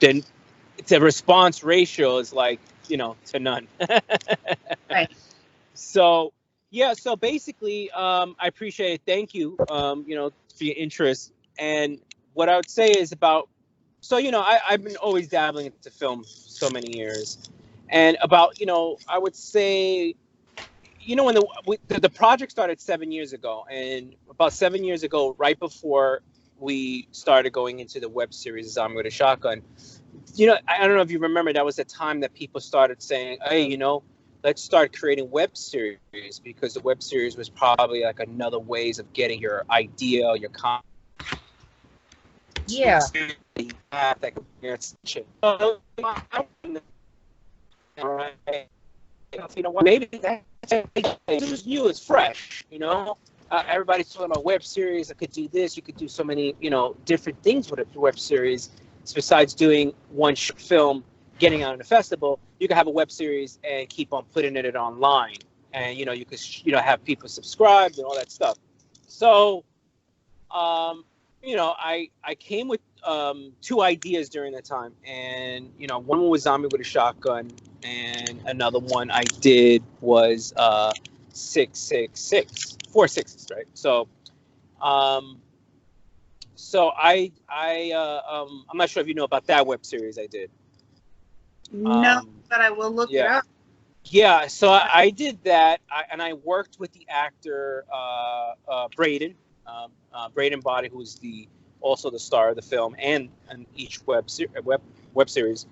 then the response ratio is like, to none. Right. So yeah, so basically, I appreciate it. Thank you, for your interest. And what I would say is about, so I've been always dabbling into film so many years, and about, I would say, when the project started 7 years ago, and about 7 years ago, right before we started going into the web series Zombie with a Shotgun, I don't know if you remember, that was the time that people started saying, hey, let's start creating web series, because the web series was probably like another ways of getting your idea, your content. Yeah. Maybe this is new, it's fresh, everybody's talking about web series. I could do this. You could do so many, different things with a web series. Besides doing one short film, getting out in a festival, you could have a web series and keep on putting it online, and you could have people subscribed and all that stuff. So, I came with two ideas during that time, and one was Zombie with a Shotgun, and another one I did was 666, 4 sixes, right? So, I'm not sure if you know about that web series I did. No, but I will look it Yeah. up. Yeah, so I did that, and I worked with the actor Braden, Braden Body, who's also the star of the film and each web series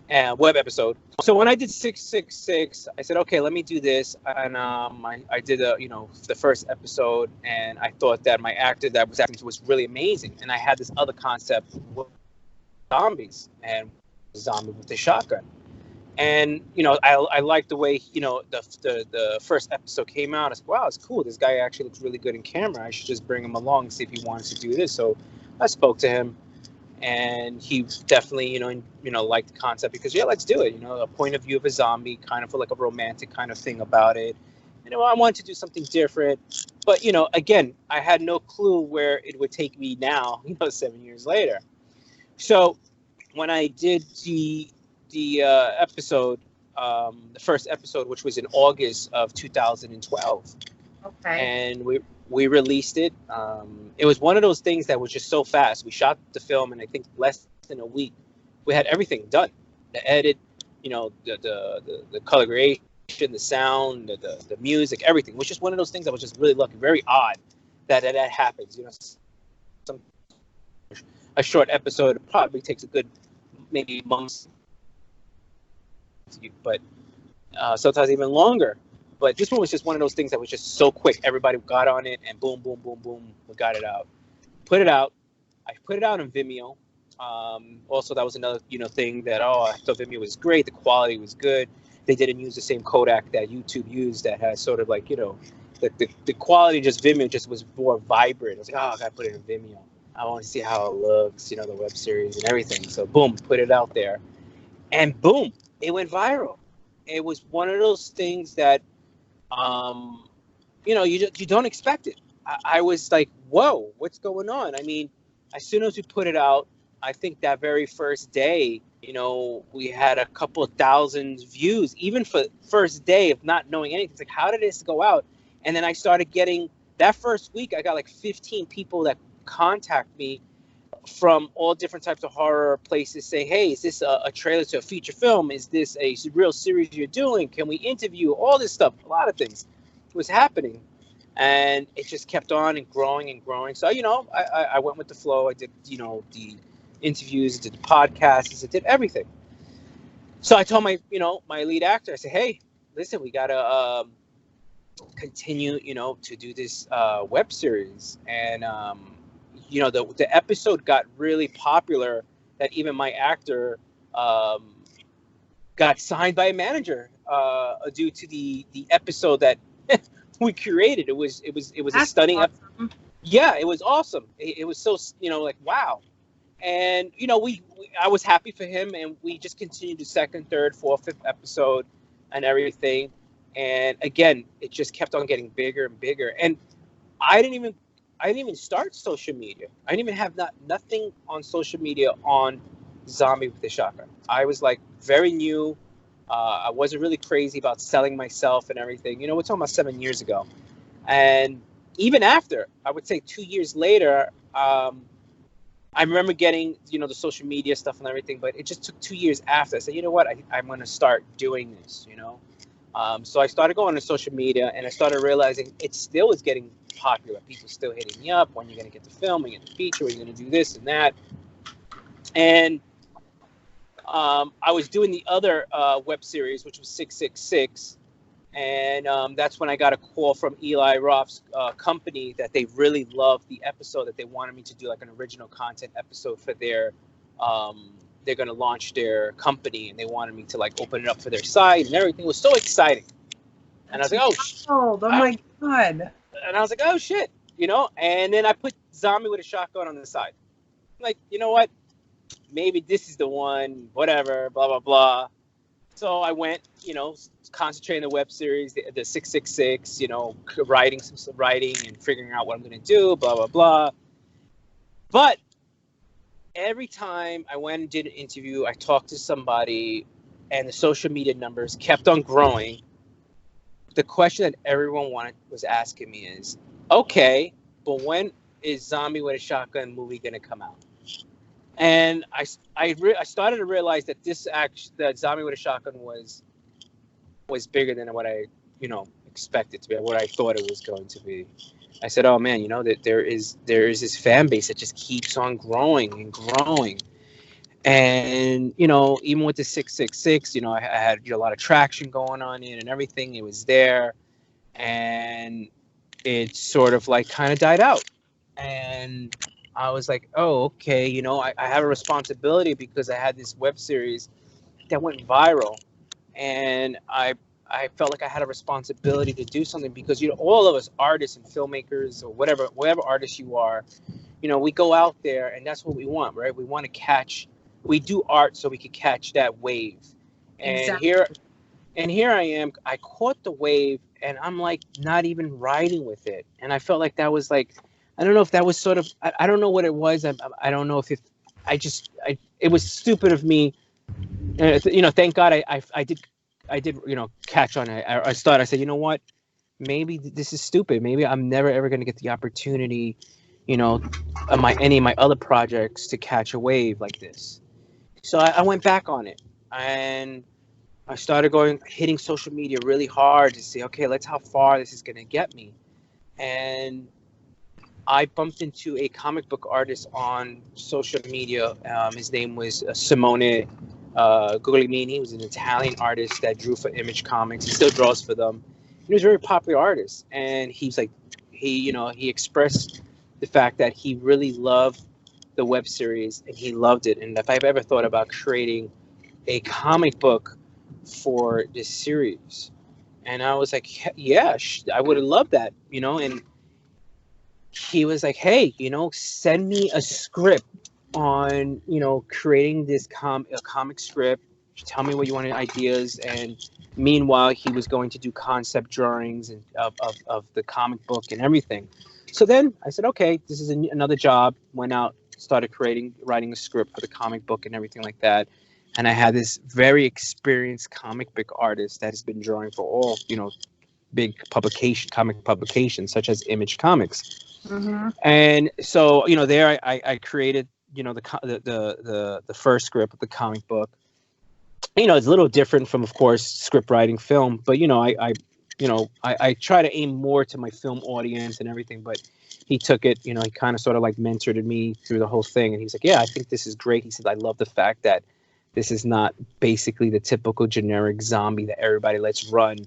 and web episode. So when I did 666, I said, okay, let me do this, and I did the first episode, and I thought that my actor that was acting was really amazing, and I had this other concept with zombies and Zombie with the Shotgun. And I liked the way the first episode came out. I said, wow, it's cool. This guy actually looks really good in camera. I should just bring him along and see if he wants to do this. So I spoke to him, and he definitely liked the concept, because let's do it. A point of view of a zombie, kind of like a romantic kind of thing about it. I wanted to do something different, but again, I had no clue where it would take me now. 7 years later. So when I did the episode, the first episode, which was in August of 2012. Okay. And we released it. It was one of those things that was just so fast. We shot the film in, I think, less than a week. We had everything done. The edit, the color gradation, the sound, the music, everything. It was just one of those things that was just really lucky, very odd that happens. A short episode probably takes a good maybe months, but sometimes even longer. But this one was just one of those things that was just so quick. Everybody got on it, and boom, boom, boom, boom, we got it out. Put it out. I put it out on Vimeo. Also, that was another thing that I thought Vimeo was great. The quality was good. They didn't use the same Kodak that YouTube used. That has sort of like the quality. Just Vimeo just was more vibrant. I was like, I gotta put it in Vimeo. I want to see how it looks. The web series and everything. So boom, put it out there, and boom, it went viral. It was one of those things that you don't expect it. I was like, whoa, what's going on? I mean, as soon as we put it out, I think that very first day, we had a couple of thousand views, even for first day of not knowing anything. It's like, how did this go out? And then I started getting, that first week, I got like 15 people that contact me from all different types of horror places saying, hey, is this a trailer to a feature film? Is this a real series you're doing? Can we interview? All this stuff, a lot of things was happening. And it just kept on and growing and growing. So, I went with the flow. I did, the interviews, I did the podcasts, I did everything. So I told my lead actor, I said, hey, listen, we got to continue, to do this web series. And, the episode got really popular that even my actor got signed by a manager due to the episode that we created. It was a stunning awesome. Yeah, it was awesome. It was so like, wow. And I was happy for him, and we just continued the second, third, fourth, fifth episode and everything. And again, it just kept on getting bigger and bigger. And I didn't even start social media. I didn't even have nothing on social media on Zombie with a Shotgun. I was like very new. I wasn't really crazy about selling myself and everything. You know, we're talking about 7 years ago. And even after, I would say 2 years later, I remember getting, you know, the social media stuff and everything, but it just took 2 years after. I said, you know what, I'm going to start doing this, you know. So I started going to social media, and I started realizing it still is getting popular. People still hitting me up, when you're going to get the film, when you're going to feature, when you're going to do this and that. And I was doing the other web series, which was 666. And that's when I got a call from Eli Roth's company that they really loved the episode, that they wanted me to do like an original content episode for their, they're going to launch their company, and they wanted me to like open it up for their site and everything. It was so exciting. And I was like, oh my God. And I was like, oh shit, you know? And then I put Zombie with a Shotgun on the side. I'm like, you know what? Maybe this is the one, whatever, blah, blah, blah. So I went, you know, concentrating on the web series, the 666, you know, writing and figuring out what I'm going to do, blah, blah, blah. But every time I went and did an interview, I talked to somebody, and the social media numbers kept on growing. The question that everyone was asking me is, okay, but when is Zombie with a Shotgun movie going to come out? And I started to realize that that Zombie with a Shotgun was bigger than what I, you know, expected to be, what I thought it was going to be. I said, oh man, you know, that there is this fan base that just keeps on growing and growing. And, you know, even with the 666, you know, I had, you know, a lot of traction going on in and everything. It was there, and it sort of like kind of died out. And I was like, oh, okay, you know, I have a responsibility, because I had this web series that went viral, and I felt like I had a responsibility to do something, because, you know, all of us artists and filmmakers, or whatever artists you are, you know, we go out there, and that's what we want, right? We want to we do art so we could catch that wave. And Exactly. here I am, I caught the wave, and I'm like not even riding with it. And I felt like that was like, I don't know if that was sort of, I don't know what it was. I don't know if it was stupid of me. You know, thank God I did, you know, catch on. I said, you know what, maybe this is stupid. Maybe I'm never ever going to get the opportunity, you know, any of my other projects to catch a wave like this. So I went back on it, and I started hitting social media really hard to see, okay, let's how far this is going to get me. And I bumped into a comic book artist on social media. His name was Simone Guglielmini. He was an Italian artist that drew for Image Comics. He still draws for them. He was a very popular artist, and he's like, he expressed the fact that he really loved the web series, and he loved it. And if I've ever thought about creating a comic book for this series, and I was like, yeah, I would have loved that, you know. And he was like, hey, you know, send me a script on, you know, creating this a comic script. Tell me what you wanted, ideas. And meanwhile, he was going to do concept drawings and of the comic book and everything. So then I said, okay, this is another job. Went out, started writing a script for the comic book and everything like that. And I had this very experienced comic book artist that has been drawing for all, you know, big comic publications such as Image Comics. Mm-hmm. And so, you know, there I created, you know, the first script of the comic book. You know, it's a little different from, of course, script writing film, but you know, I try to aim more to my film audience and everything. But he took it, you know, he kind of sort of like mentored me through the whole thing, and he's like, yeah, I think this is great. He said, I love the fact that this is not basically the typical generic zombie that everybody lets run,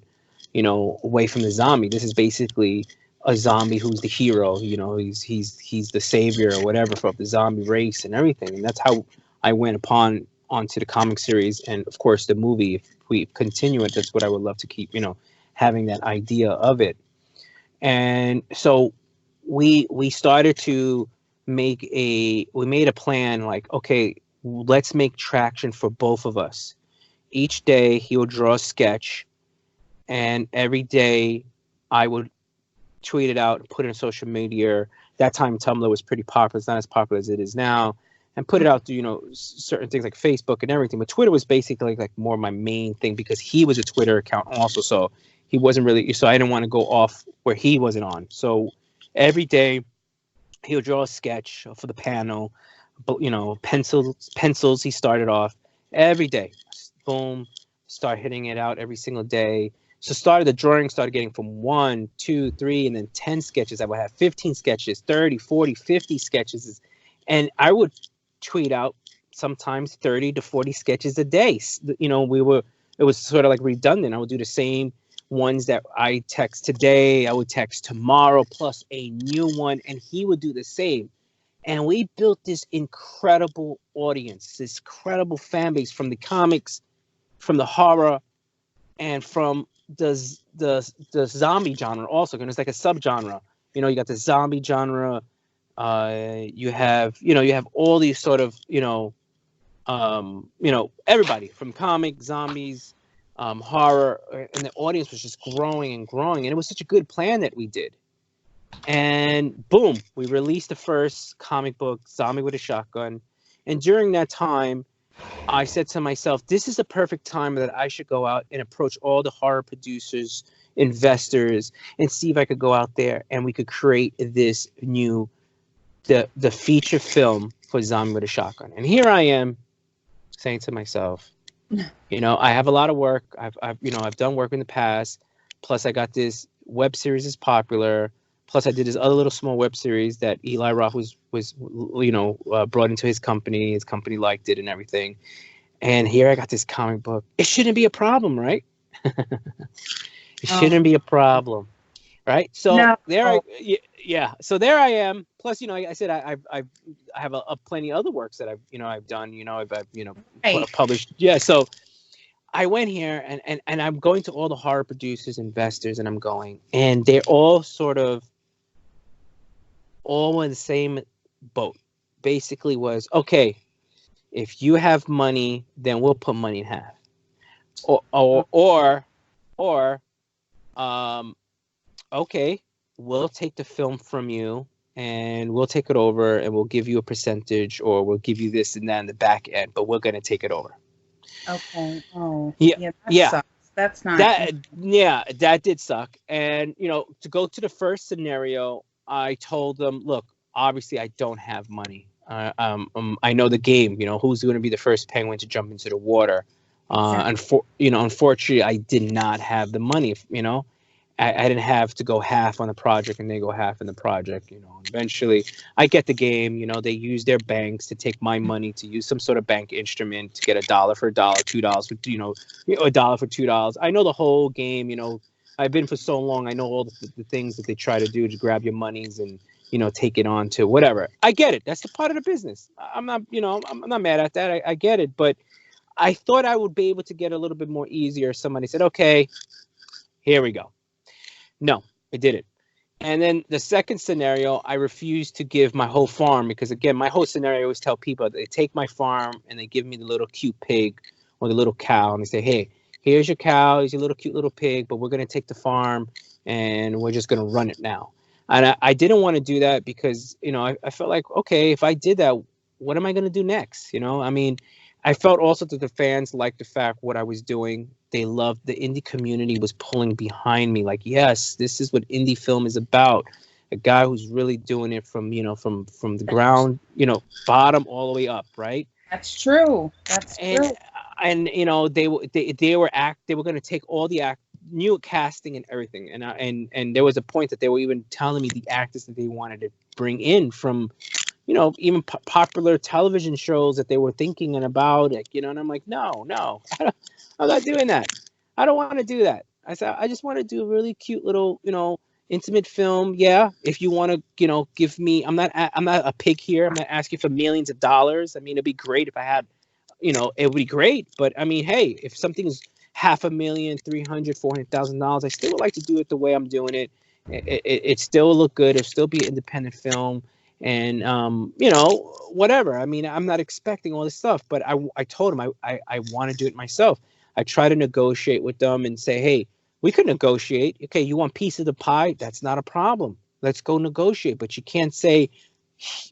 you know, away from the zombie. This is basically a zombie who's the hero, you know, he's the savior or whatever for the zombie race and everything. And that's how I went onto the comic series, and of course the movie. If we continue it, that's what I would love to keep, you know, having that idea of it. And so we started to we made a plan, like, okay, let's make traction for both of us. Each day he would draw a sketch, and every day I would tweet it out and put it on social media. That time Tumblr was pretty popular. It's not as popular as it is now. and put it out to, certain things like Facebook and everything. But Twitter was basically like more my main thing because he was a Twitter account also. So he wasn't really, so I didn't want to go off where he wasn't on. So every day he would draw a sketch for the panel, but pencils. He started off every day, boom, start hitting it out every single day. So the drawing started getting from 1, 2, 3, and then 10 sketches. I would have 15 sketches, 30, 40, 50 sketches. And I would tweet out sometimes 30 to 40 sketches a day. It was sort of like redundant. I would do the same ones that I text today. I would text tomorrow plus a new one, and he would do the same. And we built this incredible audience, this incredible fan base from the comics, from the horror, and from the zombie genre also, because it's like a subgenre. You got the zombie genre. You have all these sort of everybody from comic, zombies, horror, and the audience was just growing and growing, and it was such a good plan that we did. And boom, we released the first comic book, Zombie with a Shotgun, and during that time, I said to myself, this is the perfect time that I should go out and approach all the horror producers, investors, and see if I could go out there and we could create this new, the feature film for Zombie with a Shotgun. And here I am saying to myself, I have a lot of work. I've done work in the past. Plus I got this web series is popular. Plus I did this other little small web series that Eli Roth was brought into his company. His company liked it and everything. And here I got this comic book. It shouldn't be a problem, right? It shouldn't be a problem, right? So So there I am. Plus, I said I have plenty of other works that I've done. I've published. Yeah. So I went here and I'm going to all the horror producers, investors, and and they're all sort of all in the same boat. Basically was, okay, if you have money, then we'll put money in half. Okay, we'll take the film from you and we'll take it over and we'll give you a percentage, or we'll give you this and that in the back end, but we're going to take it over. Okay. Oh, yeah. That sucks. That's not that did suck. And to go to the first scenario, I told them, look, obviously I don't have money. I know the game. Who's going to be the first penguin to jump into the water? Unfortunately, I did not have the money. I didn't have to go half on the project and they go half in the project. Eventually, I get the game. They use their banks to take my money, to use some sort of bank instrument to get $1 for $1, $2 for $1 for $2. I know the whole game. I've been for so long. I know all the things that they try to do to grab your monies and take it on to whatever. I get it. That's the part of the business. I'm not I'm not mad at that. I get it, but I thought I would be able to get a little bit more easier. Somebody said, okay, here we go. No, I didn't. And then the second scenario, I refused to give my whole farm because, again, my whole scenario, I always tell people, they take my farm and they give me the little cute pig or the little cow, and they say, hey, here's your cow, here's your little cute little pig, but we're going to take the farm and we're just going to run it now. And I didn't want to do that because, I felt like, okay, if I did that, what am I going to do next? I felt also that the fans liked the fact what I was doing. They loved the indie community was pulling behind me. Like, yes, this is what indie film is about. A guy who's really doing it from the ground, bottom all the way up. Right. That's true. That's true. And they were going to take all the new casting and everything. And there was a point that they were even telling me the actors that they wanted to bring in from, even popular television shows that they were thinking about, and I'm like, no, I'm not doing that. I don't want to do that. I said, I just want to do a really cute little, intimate film. Yeah. If you want to, give me, I'm not a pig here. I'm not asking for millions of dollars. I mean, it'd be great if I had, it would be great. But I mean, hey, if something's $500,000, $300,000, $400,000, I still would like to do it the way I'm doing it. It still look good. It'll still be an independent film. And, whatever. I mean, I'm not expecting all this stuff, but I told him I want to do it myself. I try to negotiate with them and say, hey, we could negotiate. Okay, you want a piece of the pie? That's not a problem. Let's go negotiate. But you can't say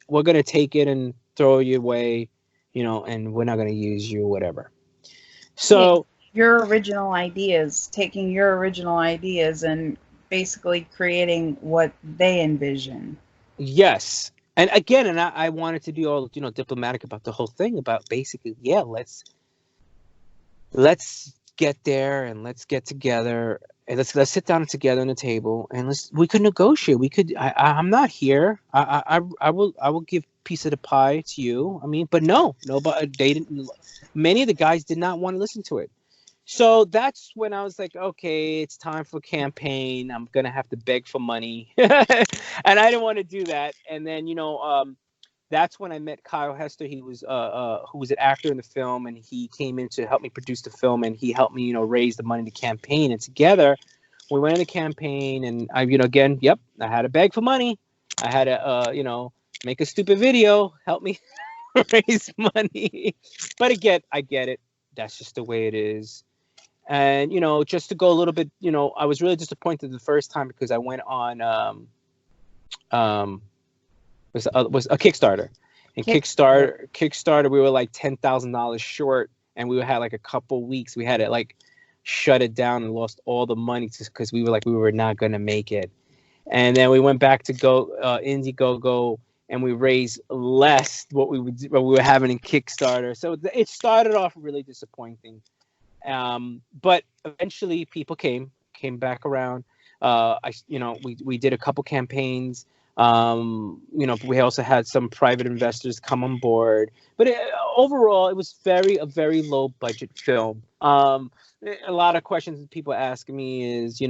we're going to take it and throw you away, and we're not going to use you, whatever. So your original ideas, taking your original ideas and basically creating what they envision. yes. And again, I wanted to be all, diplomatic about the whole thing, about basically, let's get there and let's get together and let's sit down together on the table and we could negotiate. We could. I'm not here. I will give piece of the pie to you. I mean, but nobody. They didn't. Many of the guys did not want to listen to it. So that's when I was like, okay, it's time for campaign. I'm gonna have to beg for money, and I didn't want to do that. And then that's when I met Kyle Hester. He was who was an actor in the film, and he came in to help me produce the film, and he helped me raise the money to campaign. And together, we went in the campaign, and I again, yep, I had to beg for money. I had to make a stupid video, help me raise money. But again, I get it. That's just the way it is. And just to go a little bit, I was really disappointed the first time because I went on was a Kickstarter, and Kickstarter we were like $10,000 short, and we had like a couple weeks. We had to like shut it down and lost all the money because we were not gonna make it. And then we went back to Indiegogo, and we raised less what we were having in Kickstarter. So it started off really disappointing. But eventually people came back around. We did a couple campaigns. We also had some private investors come on board, but overall it was a very low budget film. A lot of questions that people ask me is,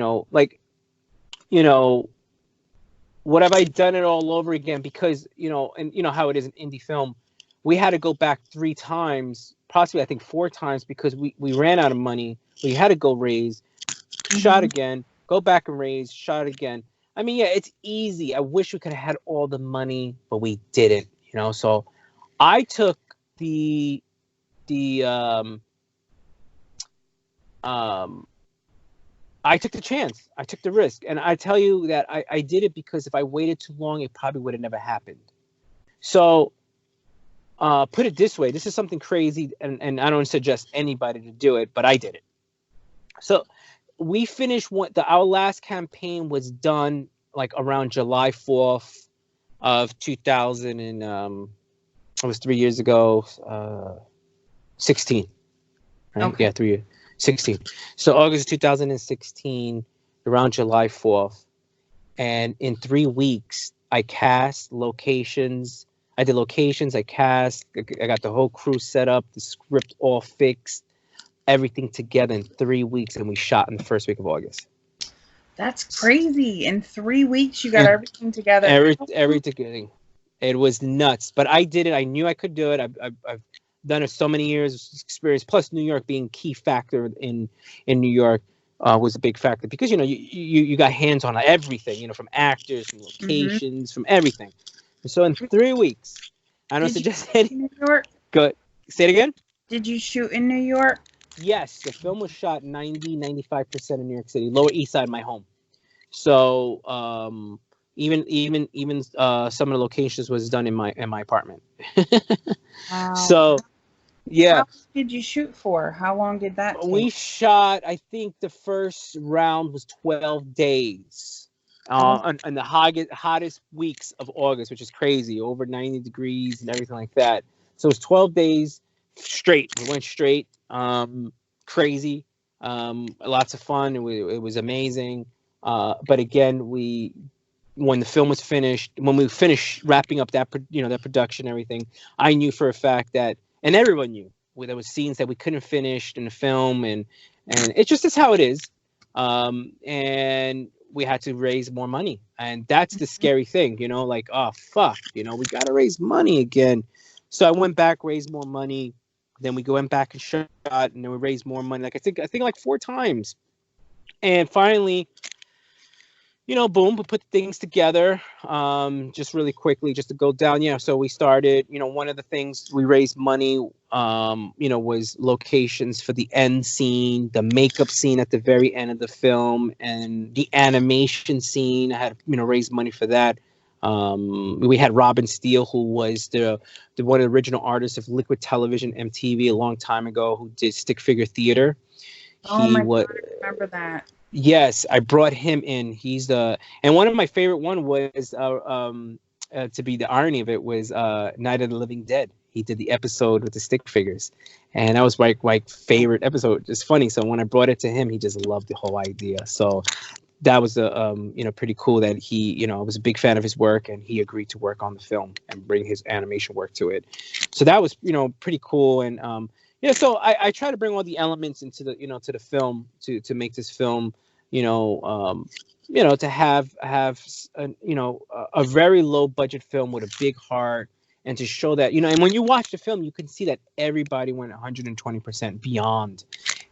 what have I done it all over again? Because, and how it is in indie film, we had to go back 3 times, possibly I think 4 times, because we ran out of money. We had to go raise, shot again, go back and raise, shot again. I mean, yeah, it's easy. I wish we could have had all the money, but we didn't, So I took the chance. I took the risk. And I tell you that I did it because if I waited too long, it probably would have never happened. So put it this way, this is something crazy, and I don't suggest anybody to do it, but I did it. So we finished our last campaign was done like around July 4th of 2000 and it was 3 years ago, 16. Right? Okay. Yeah, 3 years. 16. So August 2016, around July 4th. And in 3 weeks, I cast locations. I did locations, I cast, I got the whole crew set up, the script all fixed, everything together in 3 weeks, and we shot in the first week of August. That's crazy. In 3 weeks, you got everything together. Everything. It was nuts. But I did it. I knew I could do it. I've done it so many years of experience. Plus, New York being key factor in New York was a big factor because you got hands on everything. From actors, from locations, from everything. And so in 3 weeks, I don't suggest any. New York. Good. Say it again. Did you shoot in New York? Yes, the film was shot 95% in New York City, Lower East Side, my home. So even some of the locations was done in my apartment. Wow. So yeah. How long did you shoot for? How long did that take? We shot, I think the first round was 12 days. On the hottest weeks of August, which is crazy, over 90 degrees and everything like that. So it was 12 days straight. We went straight. Crazy. Lots of fun. It was amazing. But again, when the film was finished, when we finished wrapping up that production, everything, I knew for a fact that, and everyone knew, there was scenes that we couldn't finish in the film, and it just is how it is. And we had to raise more money, and that's the scary thing, like, oh fuck, we got to raise money again. So I went back, raised more money. Then we went back and shot, and then we raised more money. Like I think like 4 times, and finally, boom, we put things together. Just really quickly, just to go down. Yeah, so we started. One of the things we raised money, was locations for the end scene, the makeup scene at the very end of the film, and the animation scene. I had raised money for that. We had Robin Steele, who was the one of the original artists of Liquid Television MTV a long time ago, who did stick figure theater. Oh my God, I remember that. Yes, I brought him in. He's and one of my favorite one was to be the irony of it was Night of the Living Dead. He did the episode with the stick figures, and that was my favorite episode. It's funny. So when I brought it to him, he just loved the whole idea. So that was pretty cool that he, I was a big fan of his work, and he agreed to work on the film and bring his animation work to it. So that was, pretty cool. And so I try to bring all the elements into the, to the film to make this film, to have a very low budget film with a big heart, and to show that, and when you watch the film, you can see that everybody went 120% beyond.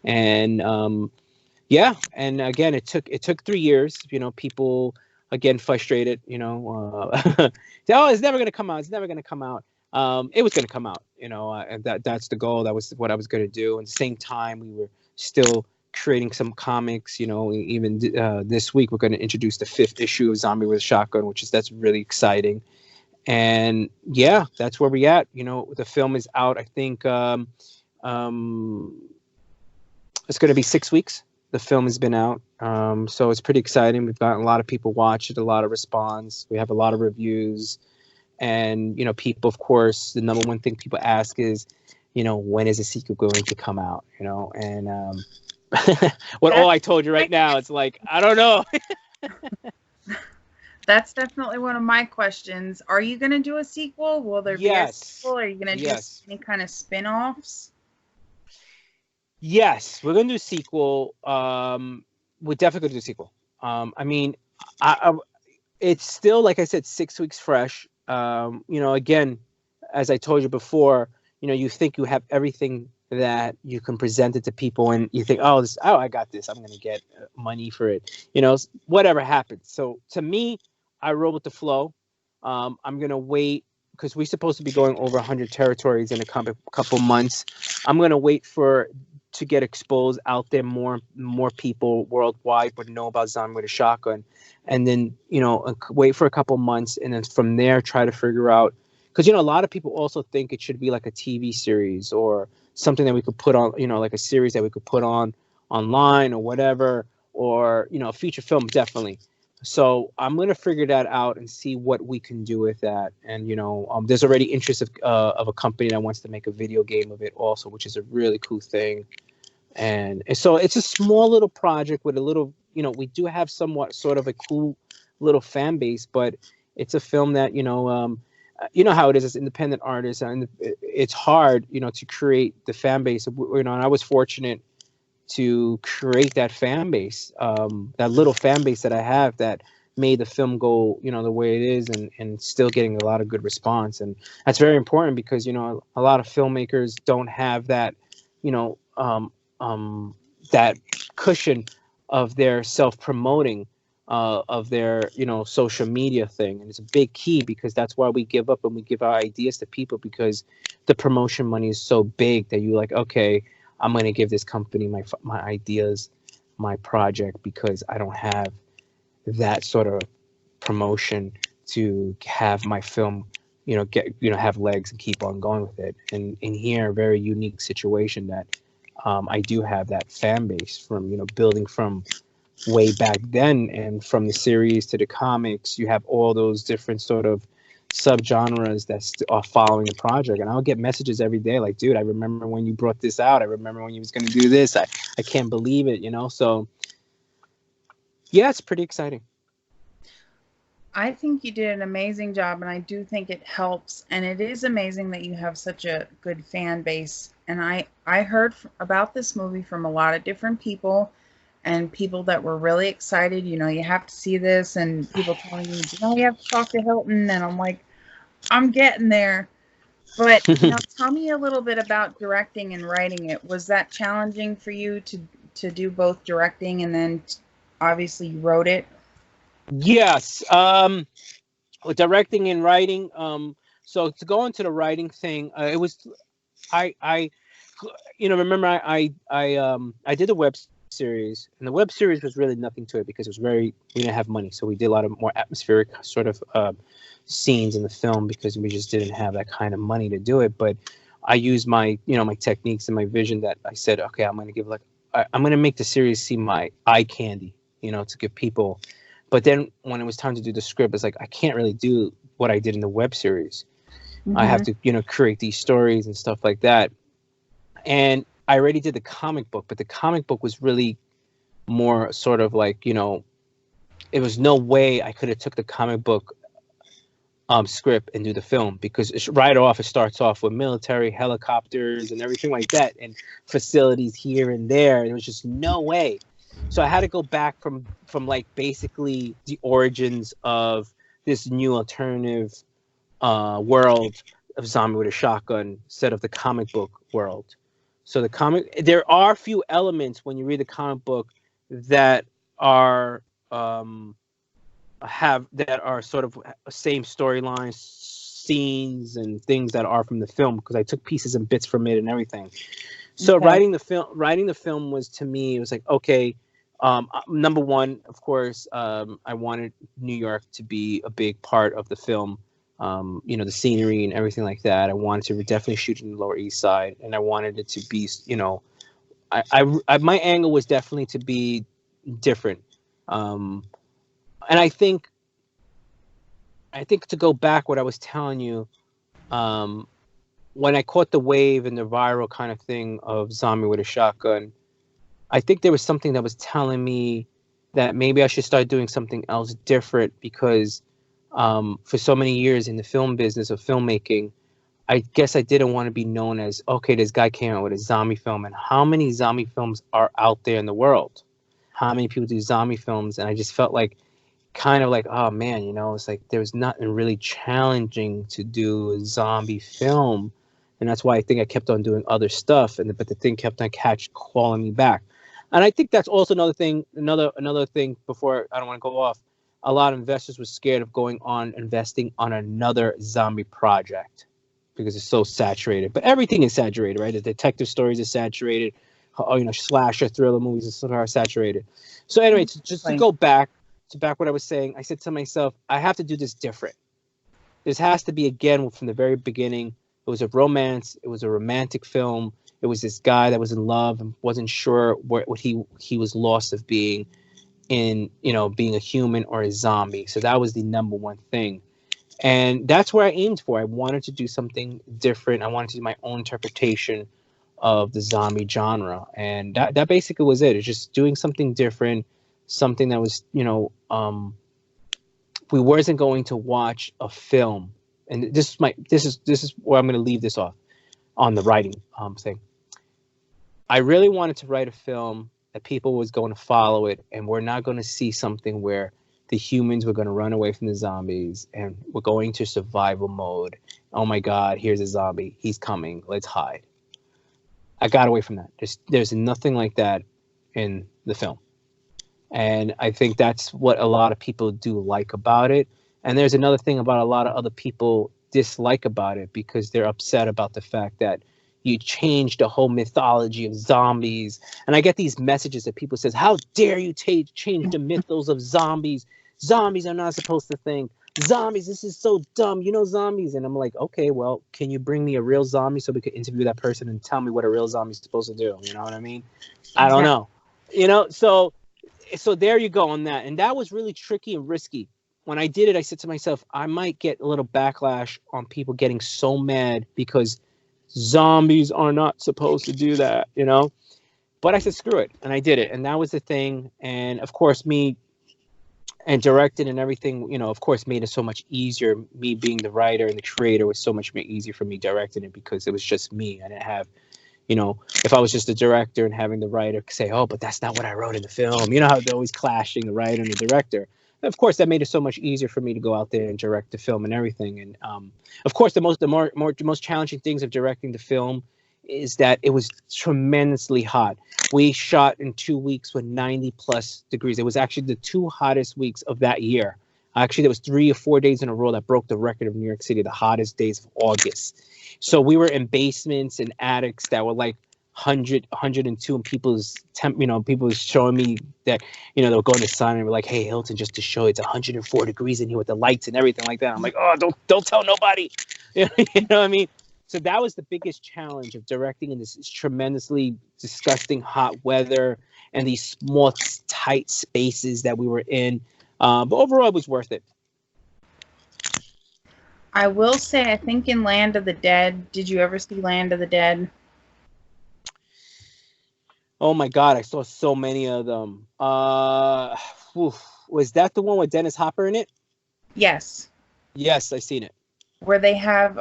And yeah, and again, it took 3 years. People again frustrated. Oh, it's never gonna come out. It's never gonna come out. It was gonna come out. And that's the goal. That was what I was gonna do. At the same time, we were still creating some comics. Even this week, we're gonna introduce the 5th issue of Zombie with a Shotgun, that's really exciting. And yeah, that's where we at. The film is out. I think it's gonna be 6 weeks. The film has been out, so it's pretty exciting. We've gotten a lot of people watch it, a lot of response. We have a lot of reviews, and people, of course, the number one thing people ask is, when is the sequel going to come out? And all I told you right now, it's like, I don't know. That's definitely one of my questions. Are you going to do a sequel? Will there be a sequel? Are you going to do any kind of spin-offs? Yes, we're gonna do a sequel. We're definitely gonna do a sequel. I mean, it's still, like I said, 6 weeks fresh. Again, as I told you before, you think you have everything that you can present it to people, and you think, oh, I got this. I'm gonna get money for it. Whatever happens. So to me, I roll with the flow. I'm gonna wait, because we're supposed to be going over 100 territories in a couple months. I'm gonna wait to get exposed out there, more people worldwide would know about Zombie with a Shotgun, and then wait for a couple months, and then from there try to figure out, because a lot of people also think it should be like a TV series or something that we could put on, like a series that we could put on online or whatever, or a feature film, definitely. So I'm gonna figure that out and see what we can do with that. And there's already interest of a company that wants to make a video game of it also, which is a really cool thing. And so it's a small little project with a little, we do have somewhat sort of a cool little fan base, but it's a film that how it is as independent artists, and it's hard to create the fan base. And I was fortunate to create that fan base, that little fan base that I have, that made the film go, the way it is, and still getting a lot of good response. And that's very important, because, a lot of filmmakers don't have that, that cushion of their self-promoting, of their, social media thing. And it's a big key, because that's why we give up and we give our ideas to people, because the promotion money is so big that you're like, okay, I'm going to give this company my ideas, my project, because I don't have that sort of promotion to have my film, have legs and keep on going with it. And in here, a very unique situation that I do have that fan base from, building from way back then, and from the series to the comics. You have all those different sort of subgenres that are following the project, and I'll get messages every day like, dude, I remember when you brought this out. I remember when you was going to do this. I can't believe it, so yeah, it's pretty exciting. I think you did an amazing job, and I do think it helps, and it is amazing that you have such a good fan base. And I heard about this movie from a lot of different people, and people that were really excited. You have to see this, and people telling me, you have to talk to Hilton, and I'm like, I'm getting there. But tell me a little bit about directing and writing it. Was that challenging for you to do both directing, and then obviously you wrote it? Yes, with directing and writing. So to go into the writing thing, it was, I remember I did a web series, and the web series was really nothing to it because we didn't have money, so we did a lot of more atmospheric sort of scenes in the film because we just didn't have that kind of money to do it. But I used my my techniques and my vision that I said, okay, I'm going to make the series seem my eye candy, to give people. But then when it was time to do the script, it's like I can't really do what I did in the web series. Mm-hmm. I have to create these stories and stuff like that. And I already did the comic book, but the comic book was really more sort of like, it was no way I could have took the comic book script and do the film, because it starts off with military helicopters and everything like that and facilities here and there. There was just no way. So I had to go back from like basically the origins of this new alternative world of Zombie with a Shotgun instead of the comic book world. So there are a few elements when you read the comic book that are sort of same storylines, scenes, and things that are from the film, because I took pieces and bits from it and everything. So writing the film was, to me, it was like, okay, number one, of course, I wanted New York to be a big part of the film. The scenery and everything like that. I wanted to definitely shoot in the Lower East Side, and I wanted it to be, my angle was definitely to be different. And I think to go back, what I was telling you, when I caught the wave and the viral kind of thing of Zombie with a Shotgun, I think there was something that was telling me that maybe I should start doing something else different, because for so many years in the film business of filmmaking, I guess I didn't want to be known as, okay, this guy came out with a zombie film. And how many zombie films are out there in the world? How many people do zombie films? And I just felt like, kind of like, oh man, it's like there's nothing really challenging to do a zombie film. And that's why I think I kept on doing other stuff. But the thing kept on calling me back. And I think that's also another thing before I don't want to go off. A lot of investors were scared of going on investing on another zombie project because it's so saturated. But everything is saturated, right? The detective stories are saturated. Slasher thriller movies are saturated. So anyway, just to go back what I was saying, I said to myself, I have to do this different. This has to be, again, from the very beginning. It was a romance. It was a romantic film. It was this guy that was in love and wasn't sure what he was lost of being in, being a human or a zombie. So that was the number one thing. And that's where I aimed for. I wanted to do something different. I wanted to do my own interpretation of the zombie genre. And that basically was it. It's just doing something different, something that was, we wasn't going to watch a film. And this is where I'm going to leave this off on the writing thing. I really wanted to write a film that people was going to follow it, and we're not going to see something where the humans were going to run away from the zombies and we're going to survival mode. Oh my God, here's a zombie. He's coming. Let's hide. I got away from that. There's nothing like that in the film. And I think that's what a lot of people do like about it. And there's another thing about a lot of other people dislike about it, because they're upset about the fact that you changed the whole mythology of zombies. And I get these messages that people says, how dare you change the mythos of zombies? Zombies are not supposed to think. Zombies, this is so dumb. Zombies. And I'm like, okay, well, can you bring me a real zombie so we could interview that person and tell me what a real zombie is supposed to do? You know what I mean? I don't know. So there you go on that. And that was really tricky and risky. When I did it, I said to myself, I might get a little backlash on people getting so mad because zombies are not supposed to do that, But I said, screw it. And I did it. And that was the thing. And of course, me and directing and everything, of course, made it so much easier. Me being the writer and the creator was so much more easier for me directing it, because it was just me. I didn't have, if I was just the director and having the writer say, oh, but that's not what I wrote in the film. You know how they're always clashing, the writer and the director. Of course, that made it so much easier for me to go out there and direct the film and everything. And of course, the most challenging things of directing the film is that it was tremendously hot. We shot in 2 weeks with 90 plus degrees. It was actually the 2 hottest weeks of that year. Actually, there was 3 or 4 days in a row that broke the record of New York City, the hottest days of August. So we were in basements and attics that were like 102, and people showing me that, they'll go in the sun and we're like, hey, Hilton, just to show you, it's 104 degrees in here with the lights and everything like that. I'm like, oh, don't tell nobody. You know what I mean? So that was the biggest challenge of directing in this tremendously disgusting hot weather and these small, tight spaces that we were in. But overall, it was worth it. I will say, I think in Land of the Dead, did you ever see Land of the Dead? Oh my God, I saw so many of them. Was that the one with Dennis Hopper in it? Yes. Yes, I've seen it. Where they have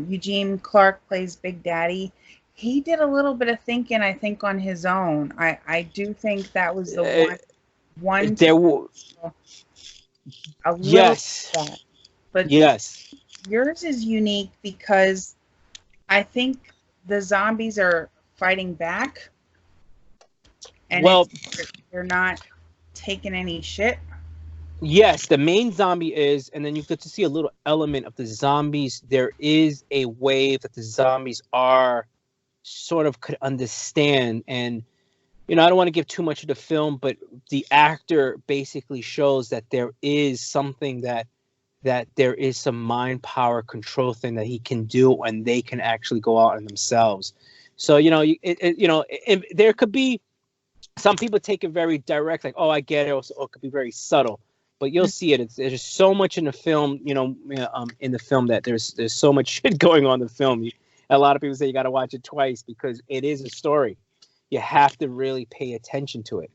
Eugene Clark plays Big Daddy. He did a little bit of thinking, I think, on his own. I do think that was the one. There was a little yes, bit, but yes, yours is unique because I think the zombies are fighting back, and they're not taking any shit. Yes, the main zombie is, and then you get to see a little element of the zombies. There is a wave that the zombies are sort of could understand. And, I don't want to give too much of the film, but the actor basically shows that there is something that there is some mind power control thing that he can do, and they can actually go out on themselves. So, there could be some people take it very direct, like, oh, I get it. Or it could be very subtle. But you'll see it. There's so much in the film, in the film that there's so much shit going on in the film. A lot of people say you got to watch it twice because it is a story. You have to really pay attention to it.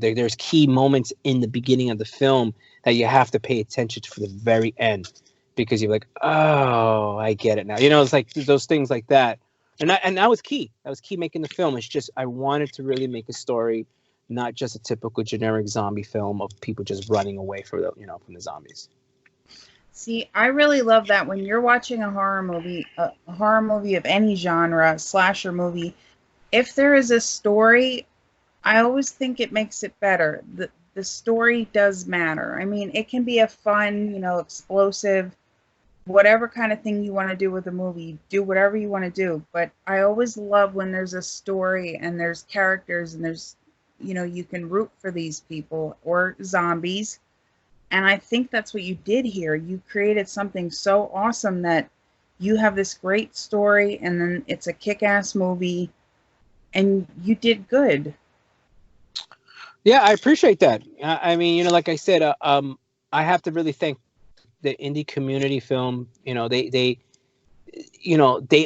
There's key moments in the beginning of the film that you have to pay attention to for the very end, because you're like, oh, I get it now. It's like those things like that. And that was key. That was key making the film. It's just I wanted to really make a story, not just a typical generic zombie film of people just running away from the zombies. See, I really love that when you're watching a horror movie of any genre, slasher movie, if there is a story, I always think it makes it better. The story does matter. I mean, it can be a fun, explosive, whatever kind of thing you want to do with a movie, do whatever you want to do. But I always love when there's a story and there's characters and there's, you can root for these people or zombies. And I think that's what you did here. You created something so awesome that you have this great story and then it's a kick-ass movie and you did good. Yeah, I appreciate that. I mean, like I said, I have to really thank the indie community film. They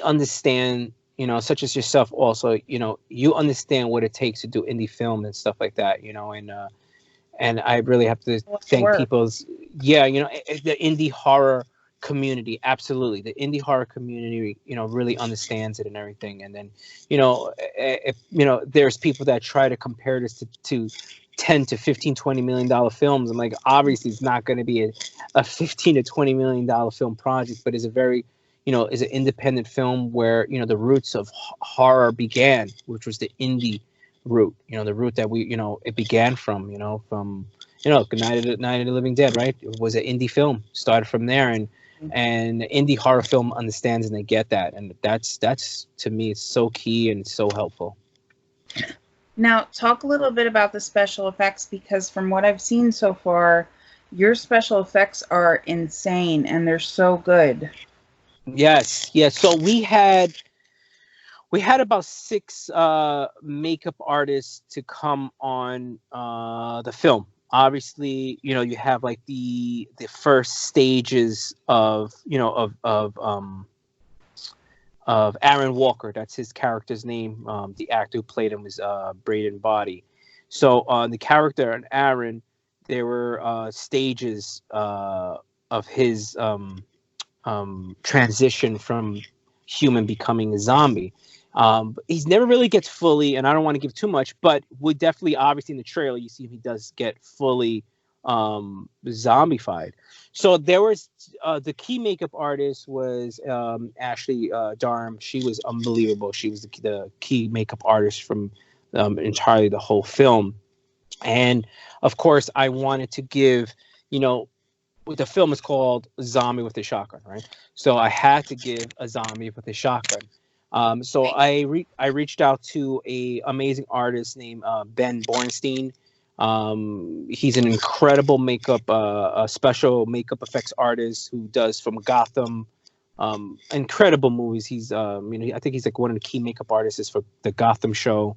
understand, such as yourself also, you understand what it takes to do indie film and stuff like that, and I really have to thank people's, the indie horror community. Absolutely. The indie horror community, really understands it and everything. And then, if, there's people that try to compare this to 10 to 15, $20 million films. I'm like, obviously it's not going to be a 15 to $20 million film project, but it's a very, is an independent film where, the roots of horror began, which was the indie route, the route that we, it began from, from, Night of the Living Dead, right? It was an indie film, started from there, and indie horror film understands and they get that. And that's to me, it's so key and so helpful. Now, talk a little bit about the special effects, because from what I've seen so far, your special effects are insane and they're so good. Yes. So we had about 6 makeup artists to come on the film. Obviously, you have like the first stages of Aaron Walker. That's his character's name. The actor who played him was Braden Body. So on the character and Aaron, there were stages of his transition from human becoming a zombie. He's never really gets fully, and I don't want to give too much, but we definitely, obviously in the trailer, you see he does get fully zombified. So there was the key makeup artist was Ashley Darm. She was unbelievable. She was the key makeup artist from entirely the whole film. And of course, I wanted to give, the film is called Zombie with a Shotgun, right? So I had to give a zombie with a shotgun. So I reached out to a amazing artist named Ben Bornstein. He's an incredible makeup, a special makeup effects artist who does from Gotham, incredible movies. He's, I think he's like one of the key makeup artists for the Gotham show.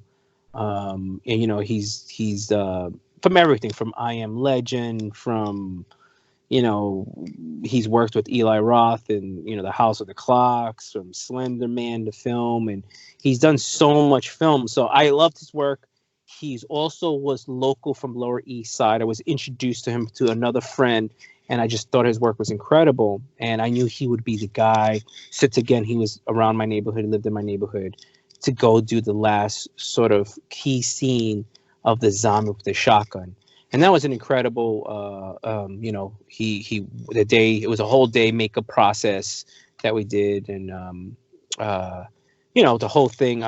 And he's from everything from I Am Legend, from he's worked with Eli Roth and the House of the Clocks, from Slender Man the film, and he's done so much film. So I loved his work. He's also was local from Lower East Side. I was introduced to him to another friend, and I just thought his work was incredible. And I knew he would be the guy. Since again, he was around my neighborhood, lived in my neighborhood, to go do the last sort of key scene of the zombie with the shotgun. And that was an incredible, the day, it was a whole day makeup process that we did. And, the whole thing,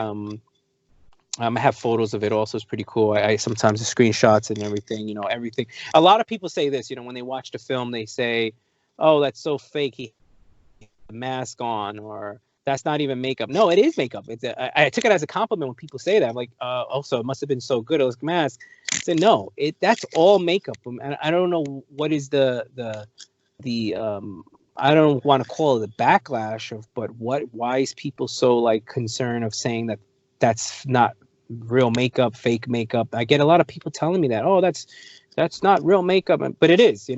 I have photos of it also. It's pretty cool. I sometimes the screenshots and everything, everything. A lot of people say this, when they watch the film, they say, oh, that's so fake. He had a mask on, or that's not even makeup. No, it is makeup. I took it as a compliment when people say that. I'm like, also, it must have been so good. It was a mask. I said, no, that's all makeup. And I don't know what is the I don't want to call it the backlash of, but why is people so like concerned of saying that that's not real makeup, fake makeup? I get a lot of people telling me that, oh, that's not real makeup, but it is,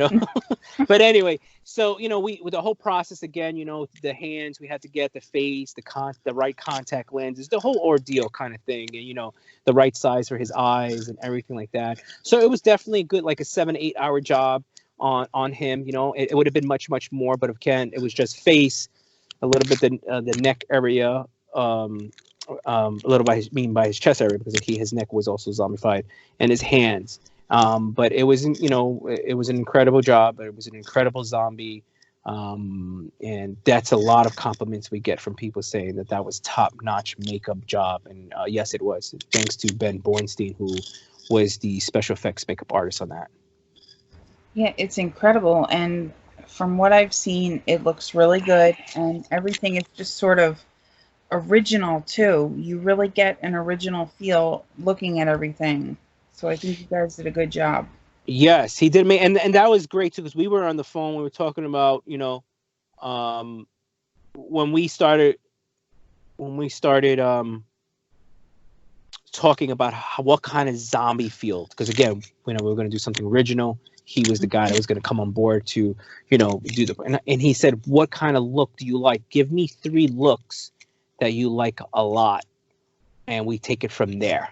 But anyway, so we with the whole process again, the hands, we had to get the face, the right contact lenses, the whole ordeal kind of thing, and the right size for his eyes and everything like that. So it was definitely a good, like a 7-8 hour job on him. It would have been much more, but again, it was just face, a little bit the neck area, a little by his chest area, because his neck was also zombified, and his hands. But it was, it was an incredible job. It was an incredible zombie. And that's a lot of compliments we get from people saying that was top-notch makeup job. And yes, it was. Thanks to Ben Bornstein, who was the special effects makeup artist on that. Yeah, it's incredible. And from what I've seen, it looks really good. And everything is just sort of original, too. You really get an original feel looking at everything. So I think you guys did a good job. Yes, he did. And that was great, too, because we were on the phone. We were talking about, when we started talking about what kind of zombie feel. Because, again, we were going to do something original. He was the guy that was going to come on board to, do and he said, what kind of look do you like? Give me 3 looks that you like a lot, and we take it from there.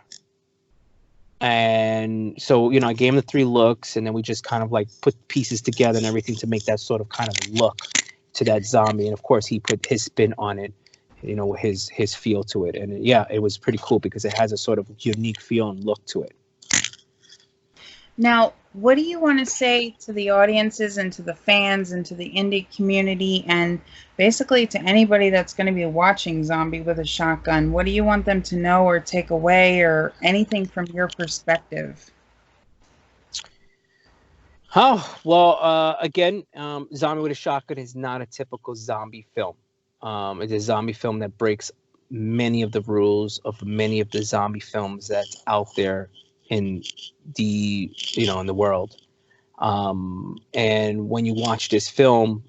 And so, I gave him the 3 looks, and then we just kind of like put pieces together and everything to make that sort of kind of look to that zombie. And of course, he put his spin on it, his feel to it. And yeah, it was pretty cool because it has a sort of unique feel and look to it. Now, what do you want to say to the audiences and to the fans and to the indie community and basically to anybody that's going to be watching Zombie with a Shotgun? What do you want them to know or take away, or anything from your perspective? Oh, well, again, Zombie with a Shotgun is not a typical zombie film. It's a zombie film that breaks many of the rules of many of the zombie films that's out there in the in the world. And when you watch this film,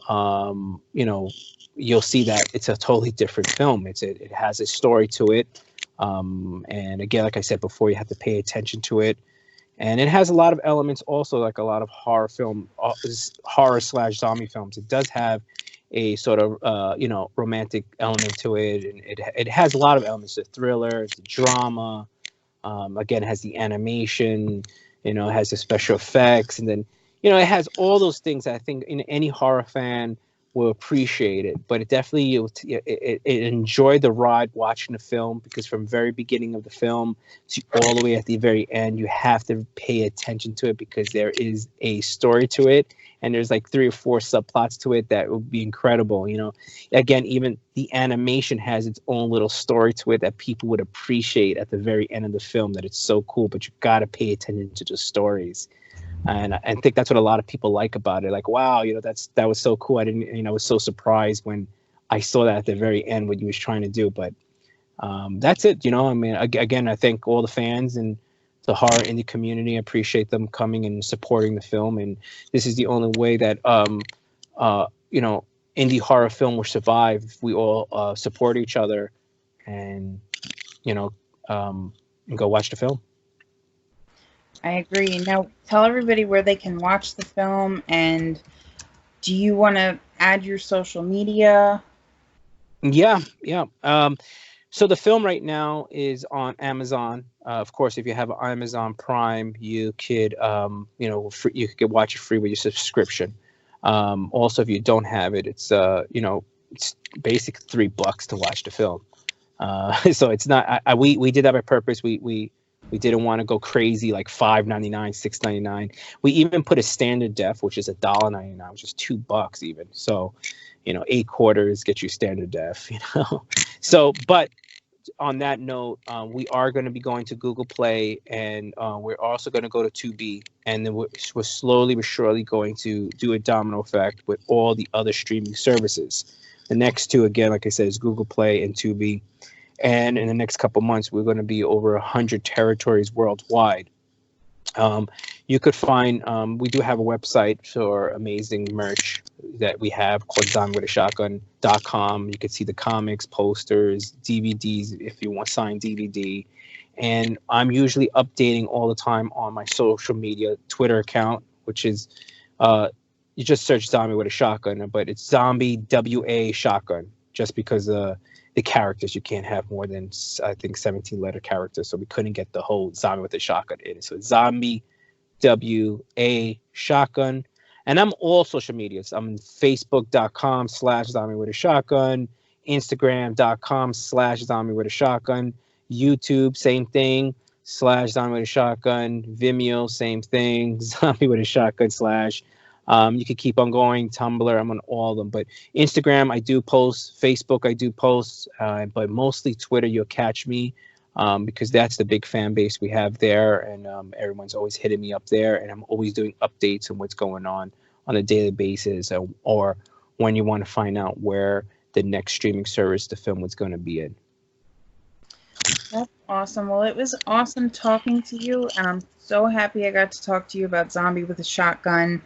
you'll see that it's a totally different film. It has a story to it. And again, like I said before, you have to pay attention to it. And it has a lot of elements also, like a lot of horror /zombie films. It does have a sort of, romantic element to it. And it has a lot of elements, the thriller, the drama. Again, it has the animation, it has the special effects, and then, it has all those things that I think any horror fan will appreciate it. But it definitely, it enjoyed the ride watching the film, because from very beginning of the film to all the way at the very end, you have to pay attention to it, because there is a story to it. And there's like 3 or 4 subplots to it that would be incredible. Again, even the animation has its own little story to it that people would appreciate at the very end of the film, that it's so cool, but you got to pay attention to the stories. And I think that's what a lot of people like about it. Like, wow, that was so cool. I was so surprised when I saw that at the very end, what he was trying to do. But That's it. I mean, again, I thank all the fans and the horror indie community. I appreciate them coming and supporting the film. And this is the only way that indie horror film will survive if we all support each other and you know and go watch the film. I agree. Now, tell everybody where they can watch the film, and do you want to add your social media? Yeah, yeah. So the film right now is on Amazon. Of course, if you have Amazon Prime, you could, you could watch it free with your subscription. Also, if you don't have it, it's basic $3 to watch the film. So it's not. We did that by purpose. We didn't want to go crazy like $5.99, $6.99. We even put a standard def, which is $1.99, which is $2 even. So, 8/4 get you standard def. So, but on that note, we are going to be going to Google Play, and we're also going to go to Tubi, and then we're slowly but surely going to do a domino effect with all the other streaming services. The next two, again, like I said, is Google Play and Tubi. And in the next couple months, we're going to be over 100 territories worldwide. You could find, we do have a website for amazing merch that we have called zombiewithashotgun.com. You can see the comics, posters, DVDs if you want signed DVD. And I'm usually updating all the time on my social media Twitter account, which is, you just search Zombie with a Shotgun, but it's Zombie WA Shotgun, just because the characters, you can't have more than, I think, 17-letter characters, so we couldn't get the whole Zombie with a Shotgun in. So Zombie WA Shotgun. And I'm all social medias. I'm Facebook.com/Zombie with a Shotgun, Instagram.com/Zombie with a Shotgun, YouTube, same thing, /Zombie with a Shotgun, Vimeo, same thing, Zombie with a Shotgun / you could keep on going. Tumblr, I'm on all of them. But Instagram, I do post. Facebook, I do post. But mostly Twitter, you'll catch me because that's the big fan base we have there. And everyone's always hitting me up there. And I'm always doing updates on what's going on a daily basis, or when you want to find out where the next streaming service the film was going to be in. That's awesome. Well, it was awesome talking to you. And I'm so happy I got to talk to you about Zombie with a Shotgun.